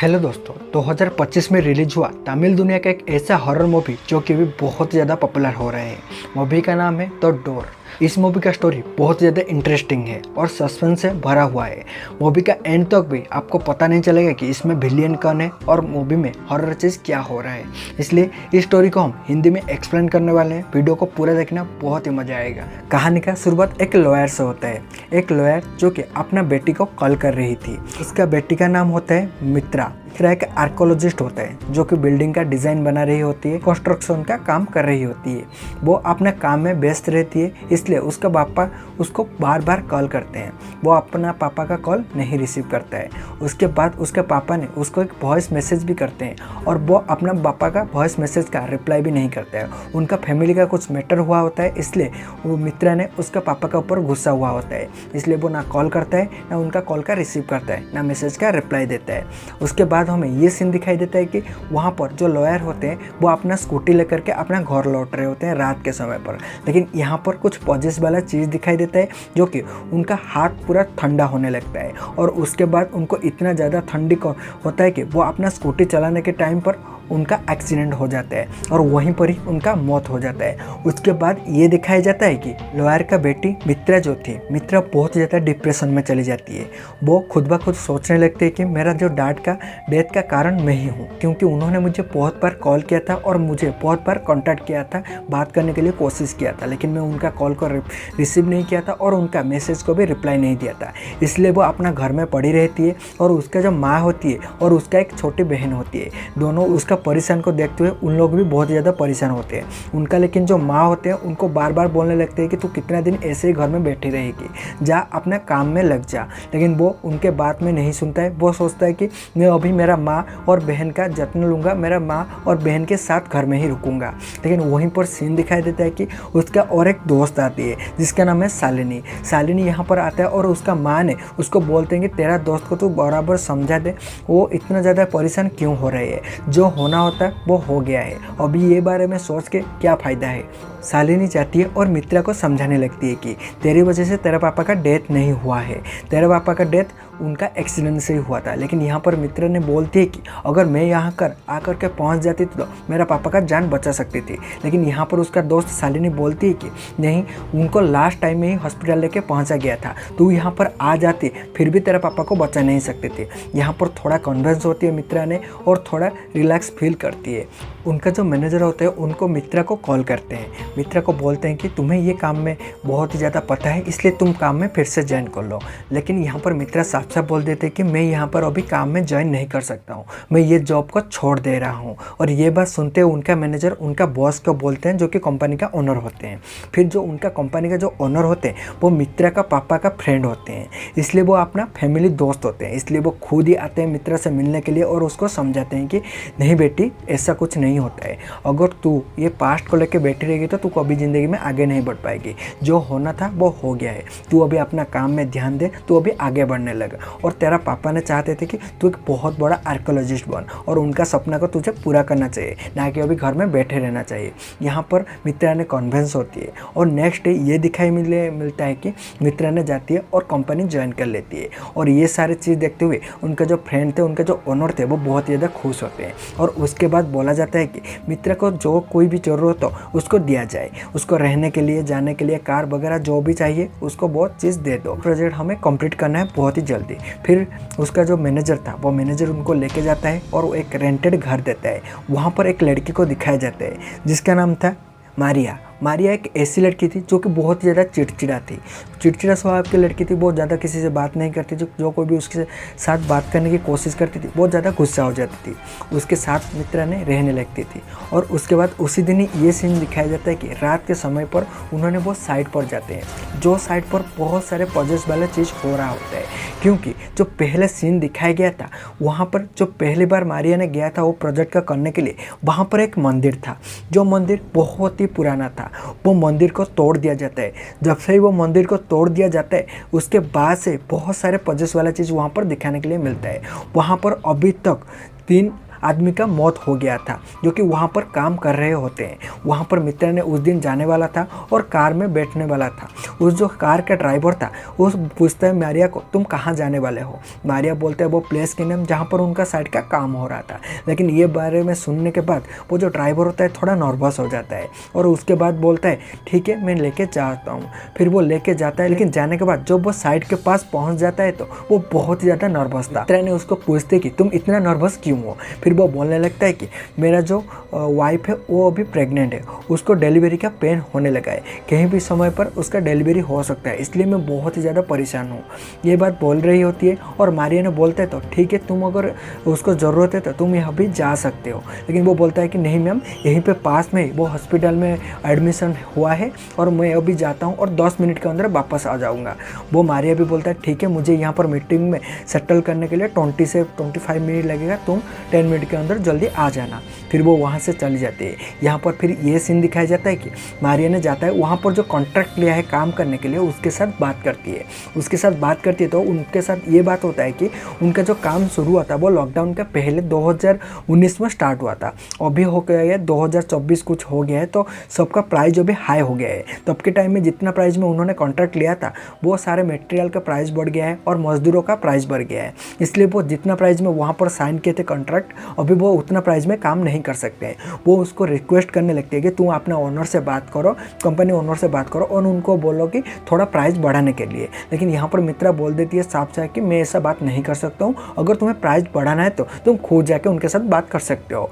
Hello दोस्तों, 2025 में release हुआ तमिल दुनिया का एक ऐसा हॉरर मूवी जो कि अभी बहुत ज़्यादा पॉपुलर हो रहे हैं। मूवी का नाम है द डोर। इस मूवी का स्टोरी बहुत ज़्यादा इंटरेस्टिंग है और सस्पेंस से भरा हुआ है। मूवी का एंड तक भी आपको पता नहीं चलेगा कि इसमें विलेन कौन है और मूवी में हॉरर चीज़ क्या हो रहा है। इसलिए इस स्टोरी को हम हिंदी में एक्सप्लेन करने वाले हैं। वीडियो को पूरा देखना, बहुत ही मजा आएगा। कहानी का शुरुआत एक लॉयर से होता है। एक लॉयर जो कि अपना बेटी को कॉल कर रही थी। इसका बेटी का नाम होता है मित्रा। मित्रा एक आर्कोलॉजिस्ट होता है जो कि बिल्डिंग का डिज़ाइन बना रही होती है, कंस्ट्रक्शन का काम कर रही होती है। वो अपने काम में व्यस्त रहती है, इसलिए उसका पापा उसको बार बार कॉल करते हैं। वो अपना पापा का कॉल नहीं रिसीव करता है। उसके बाद उसके पापा ने उसको एक वॉइस मैसेज भी करते हैं और वो अपना पापा का वॉइस मैसेज का रिप्लाई भी नहीं करता है। उनका फैमिली का कुछ मैटर हुआ होता है, इसलिए वो मित्रा ने उसके पापा के ऊपर गुस्सा हुआ होता है। इसलिए वो ना कॉल करता है, ना उनका कॉल का रिसीव करता है, ना मैसेज का रिप्लाई देता है। उसके बाद हमें ये सीन दिखाई देता है कि वहाँ पर जो लॉयर होते हैं वो अपना स्कूटी लेकर के अपना घर लौट रहे होते हैं रात के समय पर। लेकिन यहाँ पर कुछ पॉजेस वाला चीज़ दिखाई देता है जो कि उनका हाथ पूरा ठंडा होने लगता है और उसके बाद उनको इतना ज़्यादा ठंडी होता है कि वो अपना स्कूटी चलाने के टाइम पर उनका एक्सीडेंट हो जाता है और वहीं पर ही उनका मौत हो जाता है। उसके बाद ये दिखाया जाता है कि लॉयर का बेटी मित्रा जो थी, मित्रा बहुत ज़्यादा डिप्रेशन में चली जाती है। वो खुद ब खुद सोचने लगती है कि मेरा जो डैड का डेथ का कारण मैं ही हूँ, क्योंकि उन्होंने मुझे बहुत बार कॉल किया था और मुझे बहुत बार कॉन्टैक्ट किया था, बात करने के लिए कोशिश किया था, लेकिन मैं उनका कॉल को रिसीव नहीं किया था और उनका मैसेज को भी रिप्लाई नहीं दिया था। इसलिए वो अपना घर में पड़ी रहती है और उसका जो माँ होती है और उसका एक छोटी बहन होती है, दोनों उसका परेशान को देखते हुए उन लोग भी बहुत ज़्यादा परेशान होते हैं उनका। लेकिन जो माँ होते हैं उनको बार बार बोलने लगते हैं कि तू कितना दिन ऐसे ही घर में बैठी रहेगी, जा अपने काम में लग जा। लेकिन वो उनके बात में नहीं सुनता है। वो सोचता है कि मैं अभी मेरा माँ और बहन का जत्न लूँगा, मेरा माँ और बहन के साथ घर में ही रुकूँगा। लेकिन वहीं पर सीन दिखाई देता है कि उसका और एक दोस्त आती है जिसका नाम है शालिनी। शालिनी यहाँ पर आता है और उसका माँ ने उसको बोलते हैं कि तेरा दोस्त को तू बराबर समझा दे, वो इतना ज़्यादा परेशान क्यों हो रहे हैं, जो होना होता है वो हो गया है, अभी ये बारे में सोच के क्या फ़ायदा है। शालिनी जाती है और मित्रा को समझाने लगती है कि तेरी वजह से तेरे पापा का डेथ नहीं हुआ है, तेरे पापा का डेथ उनका एक्सीडेंट से ही हुआ था। लेकिन यहाँ पर मित्रा ने बोलती है कि अगर मैं यहाँ आकर के पहुँच जाती तो मेरा पापा का जान बचा सकती थी। लेकिन यहाँ पर उसका दोस्त शालिनी बोलती है कि नहीं, उनको लास्ट टाइम में ही हॉस्पिटल लेके पहुँचा गया था, तू यहाँ पर आ जाती फिर भी तेरे पापा को बचा नहीं सकती थी। यहाँ पर थोड़ा कन्विंस होती है मित्रा ने और थोड़ा रिलैक्स फील करती है। उनका जो मैनेजर होता है उनको मित्रा को कॉल करते हैं। मित्रा को बोलते हैं कि तुम्हें ये काम में बहुत ही ज़्यादा पता है, इसलिए तुम काम में फिर से ज्वाइन कर लो। लेकिन यहाँ पर मित्रा साफ साफ बोल देते हैं कि मैं यहाँ पर अभी काम में ज्वाइन नहीं कर सकता हूँ, मैं ये जॉब को छोड़ दे रहा हूँ। और ये बात सुनते हुए उनका मैनेजर उनका बॉस को बोलते हैं जो कि कंपनी का ओनर होते हैं। फिर जो उनका कंपनी का जो ओनर होते हैं वो मित्रा का पापा का फ्रेंड होते हैं, इसलिए वो अपना फैमिली दोस्त होते हैं। इसलिए वो खुद ही आते हैं मित्रा से मिलने के लिए और उसको समझाते हैं कि नहीं बेटी, ऐसा कुछ नहीं होता है, अगर तू ये पास्ट को लेकर बैठी रहेगी तो तू कभी ज़िंदगी में आगे नहीं बढ़ पाएगी। जो होना था वो हो गया है, तू अभी अपना काम में ध्यान दे, तू अभी आगे बढ़ने लगा। और तेरा पापा ने चाहते थे कि तू एक बहुत बड़ा आर्कोलॉजिस्ट बन और उनका सपना को तुझे पूरा करना चाहिए, ना कि अभी घर में बैठे रहना चाहिए। यहाँ पर मित्रा ने कन्विंस होती है और नेक्स्ट डे ये दिखाई मिलता है कि मित्रा ने जाती है और कंपनी ज्वाइन कर लेती है। और ये सारी चीज़ देखते हुए उनका जो फ्रेंड थे, उनके जो ओनर थे, वो बहुत ज़्यादा खुश होते हैं। और उसके बाद बोला जाता है कि मित्रा को जो कोई भी ज़रूरत हो उसको दिया जाए, उसको रहने के लिए, जाने के लिए, कार वगैरह जो भी चाहिए उसको बहुत चीज़ दे दो। प्रोजेक्ट हमें कंप्लीट करना है बहुत ही जल्दी। फिर उसका जो मैनेजर था वो मैनेजर उनको लेके जाता है और वो एक रेंटेड घर देता है। वहाँ पर एक लड़की को दिखाया जाता है जिसका नाम था मारिया। मारिया एक ऐसी लड़की थी जो कि बहुत ज़्यादा चिड़चिड़ा थी, चिड़चिड़ा स्वभाव की लड़की थी। बहुत ज़्यादा किसी से बात नहीं करती थी, जो कोई भी उसके साथ बात करने की कोशिश करती थी बहुत ज़्यादा गुस्सा हो जाती थी। उसके साथ मित्रा ने रहने लगती थी। और उसके बाद उसी दिन ही ये सीन दिखाया जाता है कि रात के समय पर उन्होंने वो साइड पर जाते हैं, जो साइड पर बहुत सारे पॉजेस वाला चीज़ हो रहा होता है। क्योंकि जो पहले सीन दिखाया गया था वहाँ पर जो पहली बार मारिया ने गया था वो प्रोजेक्ट का करने के लिए, वहाँ पर एक मंदिर था, जो मंदिर बहुत ही पुराना था। वो मंदिर को तोड़ दिया जाता है। जब से ही वो मंदिर को तोड़ दिया जाता है उसके बाद से बहुत सारे पॉजेस वाला चीज़ वहाँ पर दिखाने के लिए मिलता है। वहाँ पर अभी तक 3 आदमी का मौत हो गया था जो कि वहाँ पर काम कर रहे होते हैं। वहाँ पर मित्रा ने उस दिन जाने वाला था और कार में बैठने वाला था। उस जो कार का ड्राइवर था वो पूछता है मारिया को, तुम कहाँ जाने वाले हो? मारिया बोलते हैं वो प्लेस के नाम जहाँ पर उनका साइड का काम हो रहा था। लेकिन ये बारे में सुनने के बाद वो जो ड्राइवर होता है थोड़ा नर्वस हो जाता है और उसके बाद बोलता है ठीक है मैं लेके जाता हूँ। फिर वो लेके जाता है, लेकिन जाने के बाद जब वो साइड के पास पहुँच जाता है तो वो बहुत ही ज़्यादा नर्वस था। मित्रा ने उसको पूछते कि तुम इतना नर्वस क्यों हो? फिर वो बोलने लगता है कि मेरा जो वाइफ है वो अभी प्रेग्नेंट है, उसको डिलीवरी का पेन होने लगा है, कहीं भी समय पर उसका डिलीवरी हो सकता है, इसलिए मैं बहुत ही ज़्यादा परेशान हूँ। ये बात बोल रही होती है और मारिया ने बोलता है तो ठीक है तुम अगर उसको ज़रूरत है तो तुम यहाँ भी जा सकते हो। लेकिन वो बोलता है कि नहीं मैम, यहीं पे पास में वो हॉस्पिटल में एडमिशन हुआ है और मैं अभी जाता हूँ और 10 मिनट के अंदर वापस आ जाऊँगा। वो मारिया भी बोलता है ठीक है मुझे यहाँ पर मीटिंग में सेटल करने के लिए 20 से 25 मिनट लगेगा, तुम 10 मिनट के अंदर जल्दी आ जाना। फिर वो वहाँ से चली जाती है। यहाँ पर फिर ये सीन दिखाया जाता है कि मारिया ने जाता है वहाँ पर जो कॉन्ट्रैक्ट लिया है काम करने के लिए उसके साथ बात करती है। उसके साथ बात करती है तो उनके साथ ये बात होता है कि उनका जो काम शुरू हुआ था वो लॉकडाउन के पहले 2019 में स्टार्ट हुआ था। अभी हो गया है 2024 कुछ हो गया है तो सबका प्राइस अभी हाई हो गया है। तब के टाइम में जितना प्राइस में उन्होंने कॉन्ट्रैक्ट लिया था वो सारे मटेरियल का प्राइस बढ़ गया है और मजदूरों का प्राइस बढ़ गया है। इसलिए वो जितना प्राइस में वहाँ पर साइन किए थे कॉन्ट्रैक्ट, अभी वो उतना प्राइस में काम नहीं कर सकते हैं। वो उसको रिक्वेस्ट करने लगते हैं कि तुम अपने ओनर से बात करो, कंपनी ओनर से बात करो और उनको बोलो कि थोड़ा प्राइस बढ़ाने के लिए। लेकिन यहाँ पर मित्रा बोल देती है साफ साफ कि मैं ऐसा बात नहीं कर सकता हूँ, अगर तुम्हें प्राइस बढ़ाना है तो तुम खुद जाके उनके साथ बात कर सकते हो।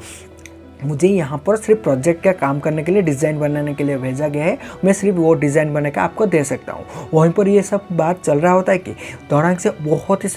मुझे यहाँ पर सिर्फ प्रोजेक्ट का काम करने के लिए, डिज़ाइन बनाने के लिए भेजा गया है, मैं सिर्फ वो डिज़ाइन बना के आपको दे सकता हूँ। वहीं पर ये सब बात चल रहा होता है कि दौरान से बहुत ही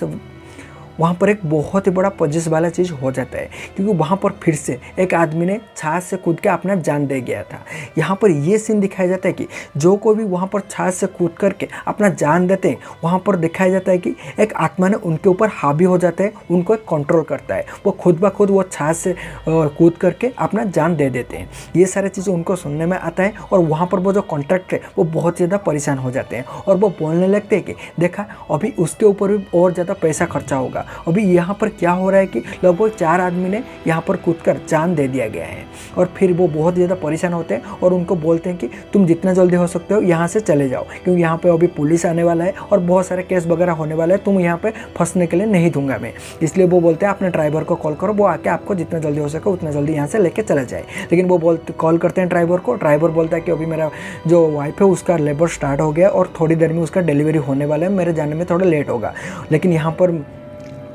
वहाँ पर एक बहुत ही बड़ा पॉजिटिव वाला चीज़ हो जाता है, क्योंकि वहाँ पर फिर से एक आदमी ने छाछ से कूद के अपना जान दे गया था। यहाँ पर ये सीन दिखाया जाता है कि जो कोई भी वहाँ पर छाछ से कूद करके अपना जान देते हैं, वहाँ पर दिखाया जाता है कि एक आत्मा ने उनके ऊपर हावी हो जाता है, उनको एक कंट्रोल करता है। वो खुद ब खुद वो छाछ से कूद करके अपना जान दे देते हैं। ये सारी चीज़ें उनको सुनने में आता है और वहाँ पर वो जो कॉन्ट्रैक्ट है वो बहुत ज़्यादा परेशान हो जाते हैं और वो बोलने लगते हैं कि देखा अभी उसके ऊपर भी और ज़्यादा पैसा खर्चा होगा। अभी यहाँ पर क्या हो रहा है कि लगभग 4 आदमी ने यहाँ पर कूदकर जान दे दिया गया है। और फिर वो बहुत ज़्यादा परेशान होते हैं और उनको बोलते हैं कि तुम जितना जल्दी हो सकते हो यहाँ से चले जाओ, क्योंकि यहाँ पे अभी पुलिस आने वाला है और बहुत सारे केस वगैरह होने वाला है, तुम यहाँ पे फंसने के लिए नहीं दूंगा मैं। इसलिए वो बोलते हैं अपने ड्राइवर को कॉल करो, वो आके आपको जितना जल्दी हो सके उतना जल्दी यहाँ से लेके चला जाए। लेकिन वो कॉल करते हैं ड्राइवर को। ड्राइवर बोलता है कि अभी मेरा जो वाइफ है उसका लेबर स्टार्ट हो गया और थोड़ी देर में उसका डिलीवरी होने वाला है, मेरे जाने में थोड़ा लेट होगा। लेकिन यहाँ पर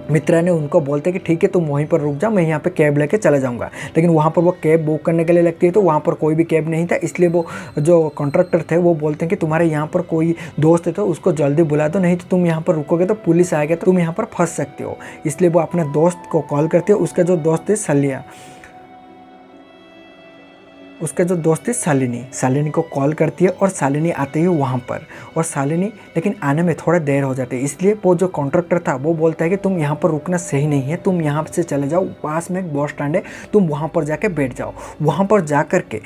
मित्रा ने उनको बोलते कि ठीक है तुम वहीं पर रुक जाओ, मैं यहाँ पे कैब लेके चला जाऊँगा। लेकिन वहाँ पर वो कैब बुक करने के लिए लगती है तो वहाँ पर कोई भी कैब नहीं था। इसलिए वो जो कॉन्ट्रैक्टर थे वो बोलते हैं कि तुम्हारे यहाँ पर कोई दोस्त है तो उसको जल्दी बुला दो, नहीं तो तुम यहाँ पर रुकोगे तो पुलिस आएगा तो तुम यहाँ पर फंस सकते हो। इसलिए वो अपने दोस्त को कॉल करते हो। उसका जो दोस्त है शालिनी को कॉल करती है और शालिनी आती है वहाँ पर। और शालिनी लेकिन आने में थोड़ा देर हो जाती है, इसलिए वो जो कॉन्ट्रैक्टर था वो बोलता है कि तुम यहाँ पर रुकना सही नहीं है, तुम यहाँ से चले जाओ, पास में एक बस स्टैंड है, तुम वहाँ पर जाके बैठ जाओ। वहाँ पर जा कर के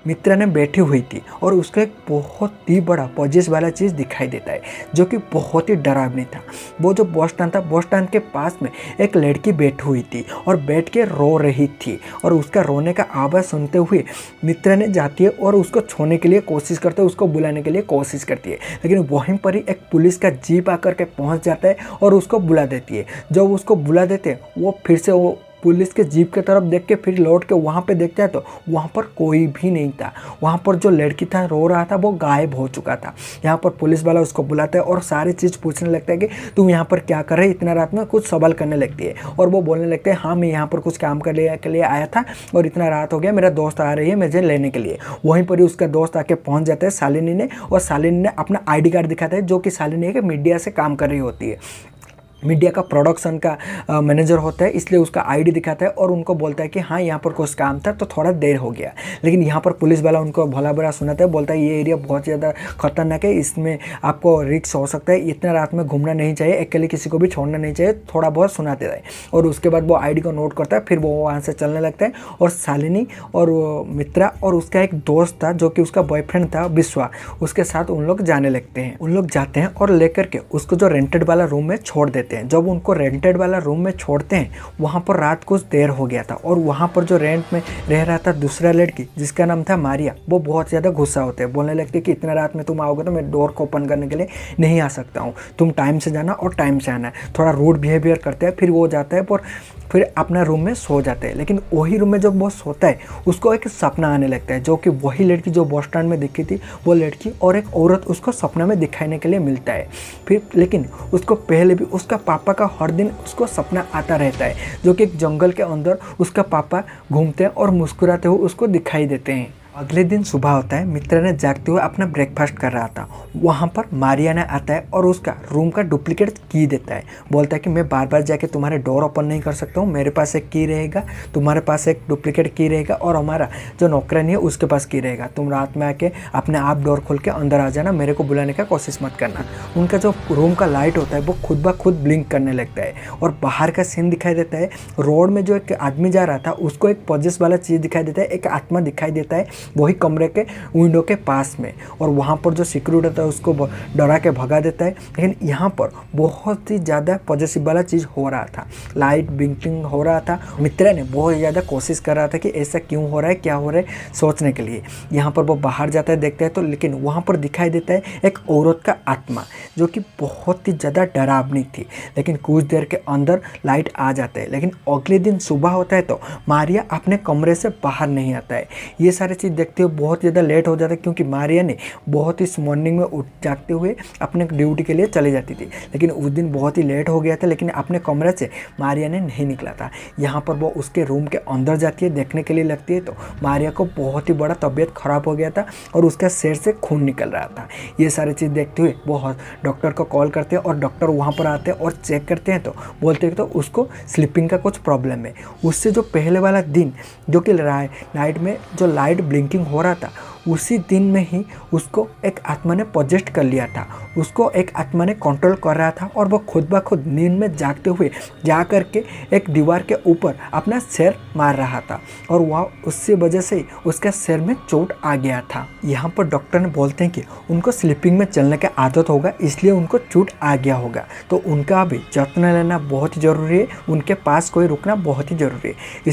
मित्रा ने बैठी हुई थी और उसको एक बहुत ही बड़ा पॉजिटिव वाला चीज़ दिखाई देता है जो कि बहुत ही डरावनी था। वो जो बस स्टैंड था, बस स्टैंड के पास में एक लड़की बैठी हुई थी और बैठ के रो रही थी। और उसका रोने का आवाज़ सुनते हुए मित्रा ने जाती है और उसको छोड़ने के लिए कोशिश करते है, उसको बुलाने के लिए कोशिश करती है। लेकिन वहीं पर ही एक पुलिस का जीप आकर के पहुँच जाता है और उसको बुला देती है। जब उसको बुला देते हैं वो फिर से वो पुलिस के जीप की तरफ देख के फिर लौट के वहाँ पे देखता है तो वहाँ पर कोई भी नहीं था। वहाँ पर जो लड़की था रो रहा था वो गायब हो चुका था। यहाँ पर पुलिस वाला उसको बुलाता है और सारी चीज़ पूछने लगता है कि तुम यहाँ पर क्या कर रहे, इतना रात में कुछ सवाल करने लगती है। और वो बोलने लगते हैं हाँ मैं यहाँ पर कुछ काम करने के लिए आया था और इतना रात हो गया, मेरा दोस्त आ रही है मुझे लेने के लिए। वहीं पर ही उसका दोस्त आके पहुँच जाता है शालिनी ने, और शालिनी ने अपना ID कार्ड दिखाता है जो कि शालिनी के मीडिया से काम कर रही होती है। मीडिया का प्रोडक्शन का मैनेजर होता है, इसलिए उसका ID दिखाता है और उनको बोलता है कि हाँ यहाँ पर कुछ काम था तो थोड़ा देर हो गया। लेकिन यहाँ पर पुलिस वाला उनको भला बुरा सुनाता है, बोलता है ये एरिया बहुत ज़्यादा खतरनाक है, इसमें आपको रिस्क हो सकता है, इतना रात में घूमना नहीं चाहिए, अकेले किसी को भी छोड़ना नहीं चाहिए, थोड़ा बहुत सुनाते रहे। और उसके बाद वो ID को नोट करता है, फिर वो वहाँ से चलने लगता है। और शालिनी और मित्रा और उसका एक दोस्त था जो कि उसका बॉयफ्रेंड था विश्वा, उसके साथ उन लोग जाने लगते हैं। उन लोग जाते हैं और लेकर के उसको जो रेंटेड वाला रूम में छोड़ देते हैं। जाते हैं। जब उनको रेंटेड वाला रूम में छोड़ते हैं, वहाँ पर रात कुछ देर हो गया था और वहाँ पर जो रेंट में रह रहा था दूसरा लड़की जिसका नाम था मारिया, वो बहुत ज़्यादा गुस्सा होते हैं। बोलने लगते कि इतना रात में तुम आओगे तो मैं डोर को ओपन करने के लिए नहीं आ सकता हूँ, तुम टाइम से जाना और टाइम से आना है। थोड़ा रूड बिहेवियर करते हैं। फिर वो जाता है और फिर अपना रूम में सो जाते हैं। लेकिन वही रूम में जब वो सोता है, उसको एक सपना आने लगता है, जो कि वही लड़की जो बस स्टैंड में दिखी थी, वो लड़की और एक औरत उसको सपना में दिखाने के लिए मिलता है। फिर लेकिन उसको पहले भी उसका पापा का हर दिन उसको सपना आता रहता है, जो कि एक जंगल के अंदर उसका पापा घूमते हैं और मुस्कुराते हुए उसको दिखाई देते हैं। अगले दिन सुबह होता है, मित्र ने जागते हुए अपना ब्रेकफास्ट कर रहा था। वहाँ पर मारिया ने आता है और उसका रूम का डुप्लीकेट की देता है। बोलता है कि मैं बार बार जाके तुम्हारे डोर ओपन नहीं कर सकता हूँ, मेरे पास एक की रहेगा, तुम्हारे पास एक डुप्लीकेट की रहेगा और हमारा जो नौकरानी है उसके पास की रहेगा। तुम रात में आके अपने आप डोर खोल के अंदर आ जाना, मेरे को बुलाने का कोशिश मत करना। उनका जो रूम का लाइट होता है वो खुद ब खुद ब्लिंक करने लगता है और बाहर का सीन दिखाई देता है। रोड में जो एक आदमी जा रहा था उसको एक पॉजेस वाला चीज़ दिखाई देता है, एक आत्मा दिखाई देता है वही कमरे के विंडो के पास में, और वहाँ पर जो सिक्योरिटी होता है उसको डरा के भगा देता है। लेकिन यहाँ पर बहुत ही ज़्यादा पॉजिटिव वाला चीज़ हो रहा था, लाइट ब्लिंकिंग हो रहा था। मित्र ने बहुत ज़्यादा कोशिश कर रहा था कि ऐसा क्यों हो रहा है, क्या हो रहा है सोचने के लिए। यहाँ पर वो बाहर जाता है, देखता है तो लेकिन वहाँ पर दिखाई देता है एक औरत का आत्मा, जो कि बहुत ही ज़्यादा डरावनी थी। लेकिन कुछ देर के अंदर लाइट आ जाता है। लेकिन अगले दिन सुबह होता है तो मारिया अपने कमरे से बाहर नहीं आता है। ये सारी चीज़ देखते हुए बहुत ज़्यादा लेट हो जाता है, क्योंकि मारिया ने बहुत ही मॉर्निंग में उठ जागते हुए अपने ड्यूटी के लिए चली जाती थी। लेकिन उस दिन बहुत ही लेट हो गया था, लेकिन अपने कमरे से मारिया ने नहीं निकला था। यहाँ पर वो उसके रूम के अंदर जाती है, देखने के लिए लगती है तो मारिया को बहुत ही बड़ा तबीयत ख़राब हो गया था और उसका सिर से खून निकल रहा था। ये सारी चीज़ देखते हुए वो डॉक्टर को कॉल करते हैं और डॉक्टर वहाँ पर आते हैं और चेक करते हैं तो बोलते हैं तो उसको स्लीपिंग का कुछ प्रॉब्लम है। उससे जो पहले वाला दिन जो कि नाइट में जो लाइट ब्लिंकिंग हो रहा था, उसी दिन में ही उसको एक आत्मा ने पोजेस्ट कर लिया था, उसको एक आत्मा ने कंट्रोल कर रहा था और वो खुद ब खुद नींद में जागते हुए जा कर के एक दीवार के ऊपर अपना सिर मार रहा था और वह उससे वजह से उसका सिर में चोट आ गया था। यहाँ पर डॉक्टर ने बोलते हैं कि उनको स्लीपिंग में चलने की आदत होगा, इसलिए उनको चोट आ गया होगा, तो उनका अभी जत्न लेना बहुत ही ज़रूरी है, उनके पास कोई रुकना बहुत ही ज़रूरी है।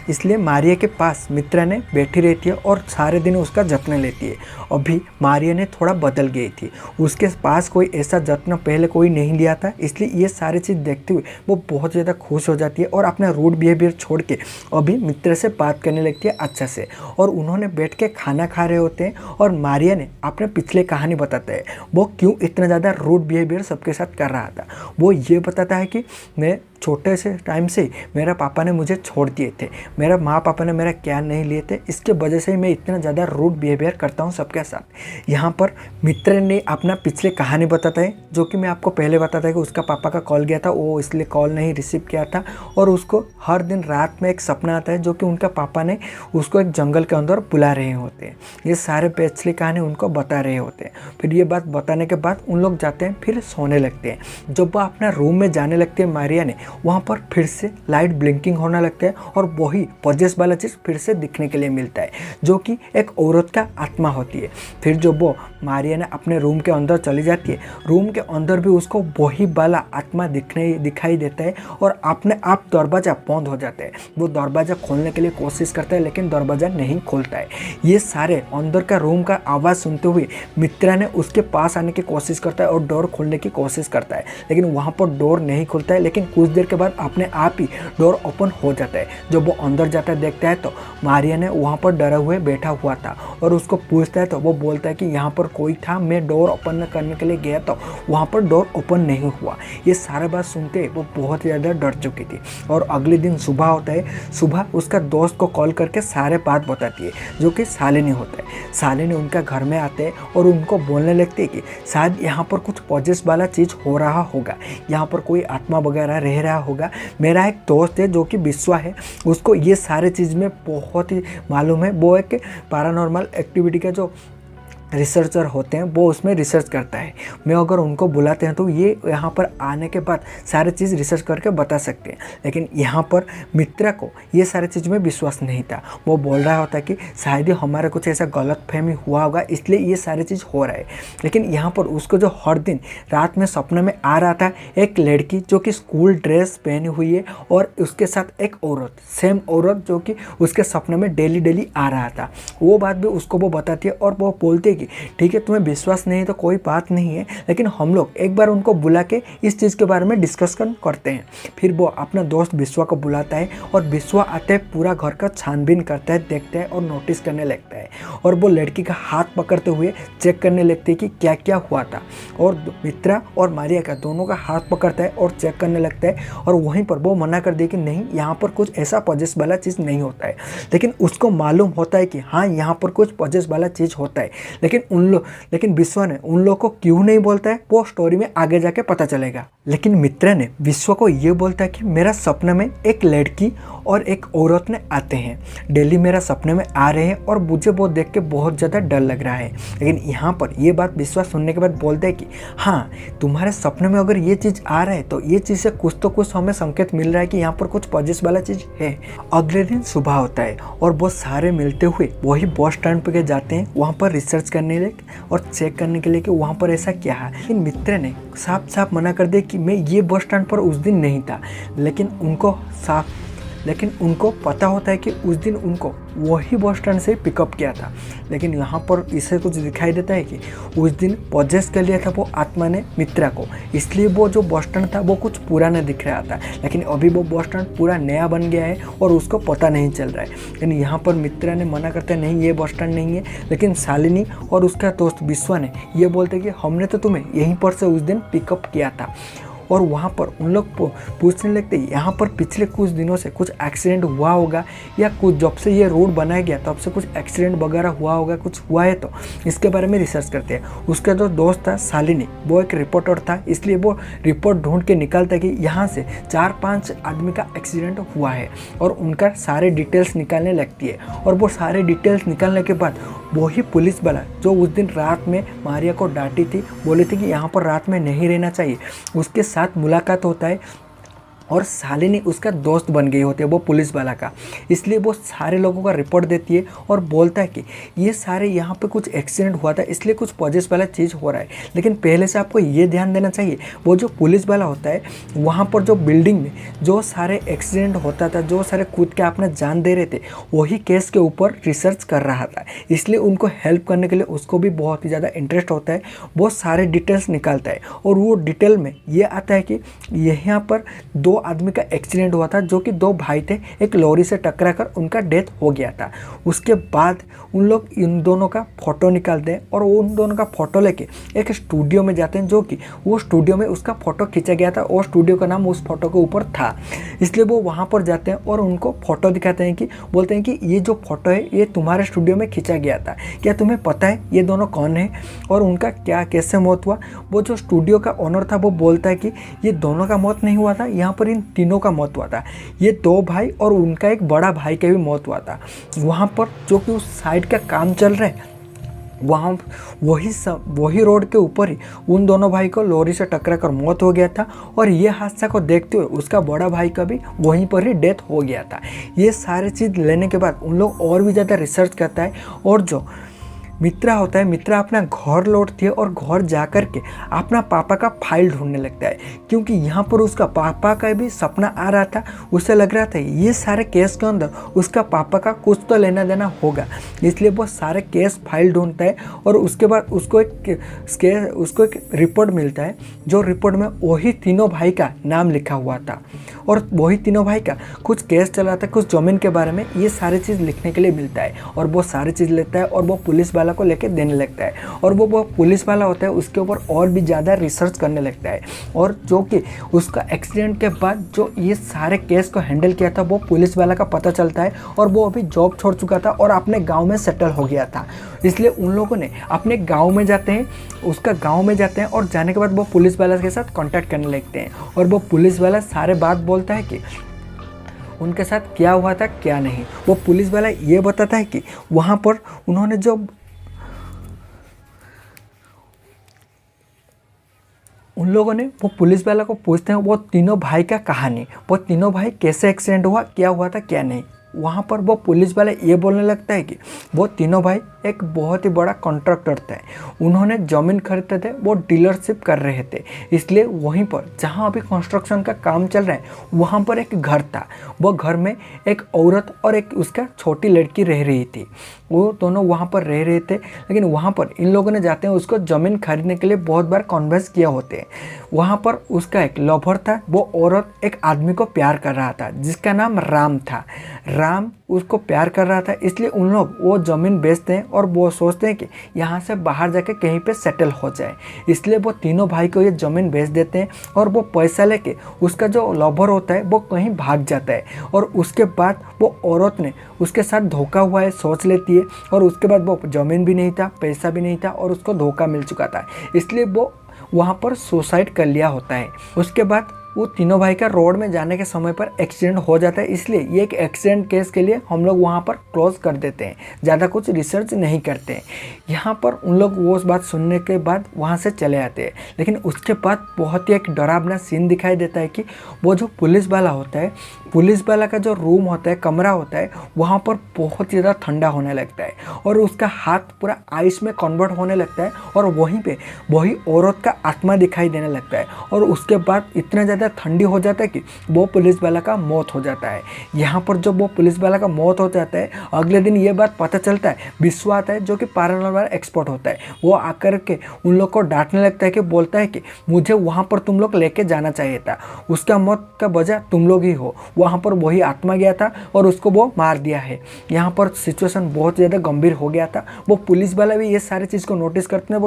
इसलिए मारिया के पास मित्रा ने बैठी रहती है और सारे दिन उसका जत्न लेती है। अभी मारिया ने थोड़ा बदल गई थी, उसके पास कोई ऐसा जत्न पहले कोई नहीं लिया था, इसलिए ये सारी चीज़ देखते हुए वो बहुत ज़्यादा खुश हो जाती है और अपना रूड बिहेवियर छोड़ के अभी मित्र से बात करने लगती है अच्छा से। और उन्होंने बैठ के खाना खा रहे होते हैं और मारिया ने अपने पिछले कहानी बताता है, वो क्यों इतना ज़्यादा रूड बिहेवियर सबके साथ कर रहा था। वो ये बताता है कि मैं छोटे से टाइम से मेरा पापा ने मुझे छोड़ दिए थे, मेरा माँ पापा ने मेरा केयर नहीं लिए थे, इसके वजह से मैं इतना ज़्यादा रूड बिहेवियर करता हूँ सबके साथ। यहाँ पर मित्र ने अपना पिछले कहानी बताता है, जो कि मैं आपको पहले बताता है कि उसका पापा का कॉल गया था, वो इसलिए कॉल नहीं रिसीव किया था और उसको हर दिन रात में एक सपना आता है जो कि उनका पापा ने उसको एक जंगल के अंदर बुला रहे होते हैं। ये सारे पिछली कहानी उनको बता रहे होते हैं। फिर ये बात बताने के बाद उन लोग जाते हैं, फिर सोने लगते हैं। जब वह अपना रूम में जाने लगते हैं मारिया ने, वहाँ पर फिर से लाइट ब्लिंकिंग होने लगता है और वही पॉजेस वाला चीज़ फिर से दिखने के लिए मिलता है, जो कि एक औरत का आत्मा होती है। फिर जब वो मारिया ने अपने रूम के अंदर चली जाती है, रूम के अंदर भी उसको वही वाला आत्मा दिखाई देता है और अपने आप दरवाज़ा बंद हो जाता है। वो दरवाज़ा खोलने के लिए कोशिश करता है लेकिन दरवाज़ा नहीं खोलता है। ये सारे अंदर का रूम का आवाज़ सुनते हुए मित्रा ने उसके पास आने की कोशिश करता है और डोर खोलने की कोशिश करता है, लेकिन वहाँ पर डोर नहीं खुलता है। लेकिन कुछ देर के बाद अपने आप ही डोर ओपन हो जाता है। जब वो अंदर जाता है देखता है तो मारिया ने वहाँ पर डरे हुए बैठा हुआ था और उसको पूछता है तो वो बोलता है कि यहाँ पर कोई था, मैं डोर ओपन करने के लिए गया तो वहाँ पर डोर ओपन नहीं हुआ। ये सारा बात सुनते वो बहुत ज़्यादा डर चुकी थी। और अगले दिन सुबह होता है, सुबह उसका दोस्त को कॉल करके सारे बात बताती है, जो कि शालिनी होता है। शालिनी उनका घर में आते हैं और उनको बोलने लगते हैं कि शायद यहाँ पर कुछ पॉजेस वाला चीज़ हो रहा होगा, यहाँ पर कोई आत्मा वगैरह रह रहा होगा। मेरा एक दोस्त है जो कि विश्वा है, उसको ये सारे चीज़ में बहुत ही मालूम है, वो एक पैरानॉर्मल एक्टिविटी का जो रिसर्चर होते हैं वो उसमें रिसर्च करता है। मैं अगर उनको बुलाते हैं तो ये यहाँ पर आने के बाद सारी चीज़ रिसर्च करके बता सकते हैं। लेकिन यहाँ पर मित्रा को ये सारी चीज़ में विश्वास नहीं था। वो बोल रहा होता कि शायद ही हमारा कुछ ऐसा गलतफहमी हुआ होगा इसलिए ये सारी चीज़ हो रहा है। लेकिन यहाँ पर उसको जो हर दिन रात में सपने में आ रहा था एक लड़की जो कि स्कूल ड्रेस पहनी हुई है और उसके साथ एक औरत, सेम औरत जो कि उसके सपने में डेली आ रहा था, वो बात भी उसको वो बताती है। और वो बोलती है कि ठीक है तुम्हें विश्वास नहीं है तो कोई बात नहीं है, लेकिन हम लोग एक बार उनको बुला के इस चीज़ के बारे में डिस्कशन करते हैं। फिर वो अपना दोस्त विश्वा को बुलाता है और विश्वा आते हैं, पूरा घर का छानबीन करता है, देखता है और नोटिस करने लगता है। और वो लड़की का हाथ पकड़ते हुए चेक करने लगती है कि क्या क्या हुआ था। और मित्रा और मारिया का दोनों का हाथ पकड़ता है और चेक करने लगता है। और वहीं पर वो मना कर दिया कि नहीं यहाँ पर कुछ ऐसा पजेस वाला चीज़ नहीं होता है। लेकिन उसको मालूम होता है कि हाँ यहाँ पर कुछ पजेस वाला चीज़ होता है। लेकिन विश्वा ने उन लोग को क्यों नहीं बोलता है वो स्टोरी में आगे जाके पता चलेगा। लेकिन मित्रा ने विश्वा को ये बोलता है कि मेरा सपने में एक लड़की और एक औरत ने आते हैं, डेली मेरा सपने में आ रहे हैं और मुझे वो देख के बहुत ज़्यादा डर लग रहा है। लेकिन यहाँ पर ये बात विश्वा सुनने के बाद बोलता है कि हाँ तुम्हारे सपने में अगर ये चीज़ आ रहा है तो ये चीज़ से कुछ तो कुछ हमें संकेत मिल रहा है कि यहाँ पर कुछ पजेस वाला चीज़ है। अगले दिन सुबह होता है और वो सारे मिलते हुए वही बस स्टैंड पे जाते हैं वहाँ पर रिसर्च करने लिए और चेक करने के लिए कि वहाँ पर ऐसा क्या है। लेकिन मित्र ने साफ साफ मना कर दिया कि मैं ये बस स्टैंड पर उस दिन नहीं था। लेकिन उनको पता होता है कि उस दिन उनको वही बस स्टैंड से पिकअप किया था। लेकिन यहाँ पर इसे कुछ दिखाई देता है कि उस दिन पजेस कर लिया था वो आत्मा ने मित्रा को, इसलिए वो जो बस स्टैंड था वो कुछ पुराना दिख रहा था। लेकिन अभी वो बस स्टैंड पूरा नया बन गया है और उसको पता नहीं चल रहा है। लेकिन यहाँ पर मित्रा ने मना करते हैं नहीं ये बस स्टैंड नहीं है। लेकिन शालिनी और उसका दोस्त विश्वा ने ये बोलते कि हमने तो तुम्हें यहीं पर से उस दिन पिकअप किया था। और वहाँ पर उन लोग पूछने लगते यहाँ पर पिछले कुछ दिनों से कुछ एक्सीडेंट हुआ होगा या कुछ जब से ये रोड बनाया गया तब से कुछ एक्सीडेंट वगैरह हुआ होगा, कुछ हुआ है तो इसके बारे में रिसर्च करते हैं। उसका जो दोस्त था शालिनी वो एक रिपोर्टर था, इसलिए वो रिपोर्ट ढूंढ के निकालता है कि यहाँ से 4-5 आदमी का एक्सीडेंट हुआ है और उनका सारे डिटेल्स निकालने लगती है। और वो सारे डिटेल्स निकालने के बाद वही पुलिस वाला जो उस दिन रात में मारिया को डांटी थी, बोली थी कि यहाँ पर रात में नहीं रहना चाहिए, उसके साथ मुलाकात होता है और शालिनी उसका दोस्त बन गई होती है वो पुलिस वाला का। इसलिए वो सारे लोगों का रिपोर्ट देती है और बोलता है कि ये सारे यहाँ पे कुछ एक्सीडेंट हुआ था इसलिए कुछ पॉजिटिव वाला चीज़ हो रहा है। लेकिन पहले से आपको ये ध्यान देना चाहिए वो जो पुलिस वाला होता है वहाँ पर जो बिल्डिंग में जो सारे एक्सीडेंट होता था, जो सारे कूद के अपना जान दे रहे थे, वही केस के ऊपर रिसर्च कर रहा था। इसलिए उनको हेल्प करने के लिए उसको भी बहुत ही ज़्यादा इंटरेस्ट होता है। वो सारे डिटेल्स निकालता है और वो डिटेल में ये आता है कि यहाँ पर 2 आदमी का एक्सीडेंट हुआ था जो कि 2 भाई थे, एक लॉरी से टकरा कर उनका डेथ हो गया था। उसके बाद उन लोग इन दोनों का फ़ोटो निकालते हैं और उन दोनों का फ़ोटो लेके एक स्टूडियो में जाते हैं, जो कि वो स्टूडियो में उसका फ़ोटो खींचा गया था और स्टूडियो का नाम उस फोटो के ऊपर था। इसलिए वो वहाँ पर जाते हैं और उनको फ़ोटो दिखाते हैं कि बोलते हैं कि ये जो फ़ोटो है ये तुम्हारे स्टूडियो में खींचा गया था, क्या तुम्हें पता है ये दोनों कौन है और उनका क्या कैसे मौत हुआ। वो जो स्टूडियो का ओनर था वो बोलता है कि ये दोनों का मौत नहीं हुआ था, यहाँ पर इन तीनों का मौत हुआ था, ये 2 भाई और उनका एक बड़ा भाई का भी मौत हुआ था। वहाँ पर जो कि उस साइड का काम चल रहा है वहाँ वही रोड के ऊपर ही उन दोनों भाई को लॉरी से टकरा कर मौत हो गया था और ये हादसा को देखते हुए उसका बड़ा भाई का भी वहीं पर ही डेथ हो गया था। ये सारी चीज़ लेने के बाद उन लोग और भी ज़्यादा रिसर्च करता है और जो मित्रा होता है, मित्रा अपना घर लौटती है और घर जा कर के अपना पापा का फाइल ढूंढने लगता है, क्योंकि यहाँ पर उसका पापा का भी सपना आ रहा था। उसे लग रहा था ये सारे केस के अंदर उसका पापा का कुछ तो लेना देना होगा, इसलिए वो सारे केस फाइल ढूंढता है और उसके बाद उसको एक रिपोर्ट मिलता है, जो रिपोर्ट में वही तीनों भाई का नाम लिखा हुआ था और वही तीनों भाई का कुछ केस चला था, कुछ ज़मीन के बारे में, ये सारी चीज़ लिखने के लिए मिलता है। और वो सारी चीज़ लेता है और वो पुलिस वाला को लेके देने लगता है और वो पुलिस वाला होता है उसके ऊपर और भी ज़्यादा रिसर्च करने लगता है। और जो कि उसका एक्सीडेंट के बाद जो ये सारे केस को हैंडल किया था वो पुलिस वाला का पता चलता है और वो अभी जॉब छोड़ चुका था और अपने गाँव में सेटल हो गया था। इसलिए उन लोगों ने अपने गाँव में जाते हैं, उसका गाँव में जाते हैं और जाने के बाद वो पुलिस वाला के साथ कॉन्टैक्ट करने लगते हैं और वो पुलिस वाला सारे बात बोलता है कि उनके साथ क्या हुआ था क्या नहीं। वो पुलिस वाला ये बताता है कि वहाँ पर उन्होंने जो उन लोगों ने वो पुलिस वाला को पूछते हैं वो तीनों भाई का कहानी, वो तीनों भाई कैसे एक्सीडेंट हुआ, क्या हुआ था क्या नहीं। वहाँ पर वो पुलिस वाले ये बोलने लगता है कि वो तीनों भाई एक बहुत ही बड़ा कॉन्ट्रैक्टर थे, उन्होंने ज़मीन खरीदते थे, वो डीलरशिप कर रहे थे, इसलिए वहीं पर जहाँ अभी कंस्ट्रक्शन का काम चल रहा है वहाँ पर एक घर था। वो घर में एक औरत और एक उसका छोटी लड़की रह रही थी, वो दोनों वहाँ पर रह रहे थे। लेकिन वहाँ पर इन लोगों ने जाते हैं उसको ज़मीन खरीदने के लिए बहुत बार कन्विंस किया होते हैं। वहाँ पर उसका एक लवर था, वो औरत एक आदमी को प्यार कर रहा था जिसका नाम राम था। राम उसको प्यार कर रहा था, इसलिए उन लोग वो ज़मीन बेचते हैं और वो सोचते हैं कि यहाँ से बाहर जाके कहीं पे सेटल हो जाए, इसलिए वो तीनों भाई को ये ज़मीन बेच देते हैं और वो पैसा लेके उसका जो लवर होता है वो कहीं भाग जाता है। और उसके बाद वो औरत ने उसके साथ धोखा हुआ है सोच लेती है, और उसके बाद वो ज़मीन भी नहीं था, पैसा भी नहीं था और उसको धोखा मिल चुका था, इसलिए वो वहाँ पर सुसाइड कर लिया होता है। उसके बाद वो तीनों भाई का रोड में जाने के समय पर एक्सीडेंट हो जाता है, इसलिए ये एक एक्सीडेंट केस के लिए हम लोग वहाँ पर क्लोज कर देते हैं, ज़्यादा कुछ रिसर्च नहीं करते हैं। यहाँ पर उन लोग वो बात सुनने के बाद वहाँ से चले आते हैं। लेकिन उसके बाद बहुत ही एक डरावना सीन दिखाई देता है कि वो जो पुलिस वाला होता है, पुलिस वाला का जो रूम होता है, कमरा होता है, वहाँ पर बहुत ज़्यादा ठंडा होने लगता है और उसका हाथ पूरा आइस में कन्वर्ट होने लगता है और वहीं पे वही औरत का आत्मा दिखाई देने लगता है। और उसके बाद इतना ज़्यादा ठंडी हो जाता है कि वो पुलिस वाला का मौत हो जाता है। यहाँ पर जब वो पुलिस वाला का मौत हो जाता है, अगले दिन ये बात पता चलता है, विश्व आता है जो कि पैरानॉर्मल एक्सपर्ट होता है, वो आकर के उन लोग को डांटने लगता है कि बोलता है कि मुझे वहाँ पर तुम लोग लेके जाना चाहिए था, उसका मौत का वजह तुम लोग ही हो, वहाँ पर वही आत्मा गया था और उसको वो मार दिया है। यहाँ पर सिचुएशन बहुत ज़्यादा गंभीर हो गया था। वो पुलिस वाला भी ये सारी चीज़ को नोटिस करते हैं,